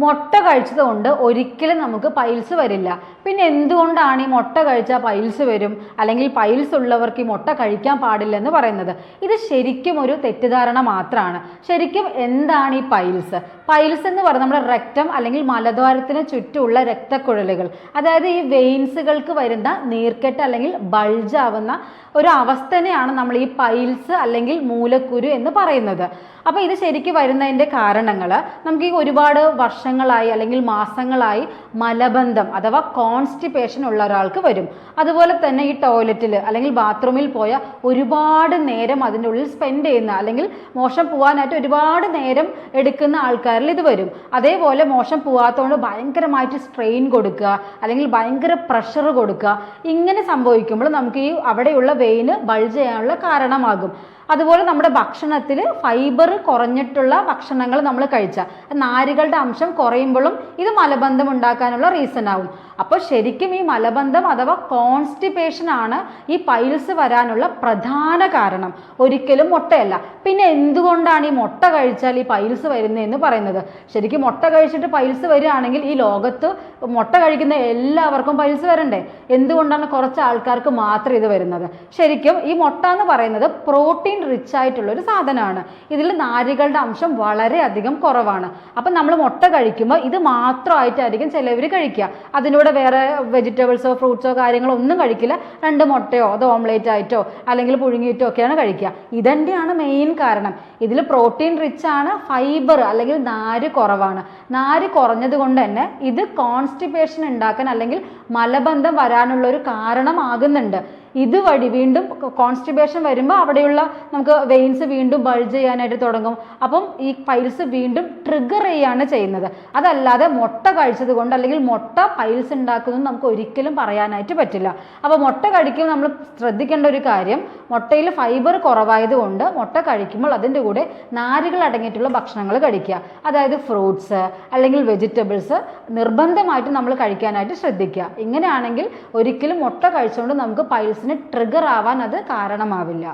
മുട്ട കഴിച്ചതുകൊണ്ട് ഒരിക്കലും നമുക്ക് പൈൽസ് വരില്ല. പിന്നെ എന്തുകൊണ്ടാണ് ഈ മുട്ട കഴിച്ചാൽ പൈൽസ് വരും, അല്ലെങ്കിൽ പൈൽസ് ഉള്ളവർക്ക് ഈ മുട്ട കഴിക്കാൻ പാടില്ലെന്ന് പറയുന്നത്? ഇത് ശരിക്കും ഒരു തെറ്റിദ്ധാരണ മാത്രമാണ്. ശരിക്കും എന്താണ് ഈ പൈൽസ്? പൈൽസ് എന്ന് പറയുന്നത് നമ്മുടെ റെക്റ്റം അല്ലെങ്കിൽ മലദ്വാരത്തിന് ചുറ്റുമുള്ള രക്തക്കുഴലുകൾ, അതായത് ഈ വെയിൻസുകൾക്ക് വരുന്ന നീർക്കെട്ട് അല്ലെങ്കിൽ ബൾജ് ആവുന്ന ഒരു അവസ്ഥനെയാണ് നമ്മൾ ഈ പൈൽസ് അല്ലെങ്കിൽ മൂലക്കുരു എന്ന് പറയുന്നത്. അപ്പോൾ ഇത് ശരിക്കും വരുന്നതിൻ്റെ കാരണങ്ങൾ നമുക്ക് ഈ ഒരുപാട് വർഷങ്ങളായി അല്ലെങ്കിൽ മാസങ്ങളായി മലബന്ധം അഥവാ കോൺസ്റ്റിപ്പേഷൻ ഉള്ള ഒരാൾക്ക് വരും. അതുപോലെ തന്നെ ഈ ടോയ്ലറ്റിൽ അല്ലെങ്കിൽ ബാത്റൂമിൽ പോയ ഒരുപാട് നേരം അതിൻ്റെ ഉള്ളിൽ സ്പെൻഡ് ചെയ്യുന്ന അല്ലെങ്കിൽ മോശം പോകാനായിട്ട് ഒരുപാട് നേരം എടുക്കുന്ന ആൾക്കാരിൽ ഇത് വരും. അതേപോലെ മോശം പോകാത്തതുകൊണ്ട് ഭയങ്കരമായിട്ട് സ്ട്രെയിൻ കൊടുക്കുക അല്ലെങ്കിൽ ഭയങ്കര പ്രഷർ കൊടുക്കുക, ഇങ്ങനെ സംഭവിക്കുമ്പോൾ നമുക്ക് ഈ അവിടെയുള്ള വെയിന് ബൾജ് ചെയ്യാനുള്ള കാരണമാകും. അതുപോലെ നമ്മുടെ ഭക്ഷണത്തിൽ ഫൈബർ കുറഞ്ഞിട്ടുള്ള ഭക്ഷണങ്ങൾ നമ്മൾ കഴിച്ചാൽ നാരുകളുടെ അംശം കുറയുമ്പോഴും ഇത് മലബന്ധം ഉണ്ടാക്കാനുള്ള റീസൺ ആവും. അപ്പോൾ ശരിക്കും ഈ മലബന്ധം അഥവാ കോൺസ്റ്റിപ്പേഷൻ ആണ് ഈ പൈൽസ് വരാനുള്ള പ്രധാന കാരണം, ഒരിക്കലും മുട്ടയല്ല. പിന്നെ എന്തുകൊണ്ടാണ് ഈ മുട്ട കഴിച്ചാൽ ഈ പൈൽസ് വരുന്നതെന്ന് പറയുന്നത്? ശരിക്കും മുട്ട കഴിച്ചിട്ട് പൈൽസ് വരികയാണെങ്കിൽ ഈ ലോകത്ത് മുട്ട കഴിക്കുന്ന എല്ലാവർക്കും പൈൽസ് വരണ്ടേ? എന്തുകൊണ്ടാണ് കുറച്ച് ആൾക്കാർക്ക് മാത്രം ഇത് വരുന്നത്? ശരിക്കും ഈ മുട്ട എന്ന് പറയുന്നത് പ്രോട്ടീൻ റിച്ച് ആയിട്ടുള്ള ഒരു സാധനമാണ്. ഇതിൽ നാരുകളുടെ അംശം വളരെയധികം കുറവാണ്. അപ്പം നമ്മൾ മുട്ട കഴിക്കുമ്പോൾ ഇത് മാത്രമായിട്ടായിരിക്കും ചിലവർ കഴിക്കുക. അതിലൂടെ വേറെ വെജിറ്റബിൾസോ ഫ്രൂട്ട്സോ കാര്യങ്ങളോ ഒന്നും കഴിക്കില്ല. 2 മുട്ടയോ അത് ഓംലേറ്റ് ആയിട്ടോ അല്ലെങ്കിൽ പുഴുങ്ങിയിട്ടോ ഒക്കെയാണ് കഴിക്കുക. ഇതന്നെയാണ് മെയിൻ കാരണം. ഇതിൽ പ്രോട്ടീൻ റിച്ച് ആണ്, ഫൈബർ അല്ലെങ്കിൽ നാര് കുറവാണ്. നാര് കുറഞ്ഞത് കൊണ്ട് തന്നെ ഇത് കോൺസ്റ്റിപ്പേഷൻ ഉണ്ടാക്കാൻ അല്ലെങ്കിൽ മലബന്ധം വരാനുള്ള ഒരു കാരണമാകുന്നുണ്ട്. ഇതുവഴി വീണ്ടും കോൺസ്റ്റിപ്പേഷൻ വരുമ്പോൾ അവിടെയുള്ള നമുക്ക് വെയിൻസ് വീണ്ടും ബൾജ് ചെയ്യാനായിട്ട് തുടങ്ങും. അപ്പം ഈ പൈൽസ് വീണ്ടും ട്രിഗർ ചെയ്യാണ് ചെയ്യുന്നത്. അതല്ലാതെ മുട്ട കഴിച്ചത് കൊണ്ട് അല്ലെങ്കിൽ മുട്ട പൈൽസ് ഉണ്ടാക്കുന്നത് നമുക്ക് ഒരിക്കലും പറയാനായിട്ട് പറ്റില്ല. അപ്പോൾ മുട്ട കഴിക്കുമ്പോൾ നമ്മൾ ശ്രദ്ധിക്കേണ്ട ഒരു കാര്യം, മുട്ടയിൽ ഫൈബർ കുറവായതുകൊണ്ട് മുട്ട കഴിക്കുമ്പോൾ അതിൻ്റെ കൂടെ നാരുകൾ അടങ്ങിയിട്ടുള്ള ഭക്ഷണങ്ങൾ കഴിക്കുക. അതായത് ഫ്രൂട്ട്സ് അല്ലെങ്കിൽ വെജിറ്റബിൾസ് നിർബന്ധമായിട്ട് നമ്മൾ കഴിക്കാനായിട്ട് ശ്രദ്ധിക്കുക. ഇങ്ങനെയാണെങ്കിൽ ഒരിക്കലും മുട്ട കഴിച്ചുകൊണ്ട് നമുക്ക് പൈൽസിന് ട്രിഗർ ആവാൻ അത് കാരണമാവില്ല.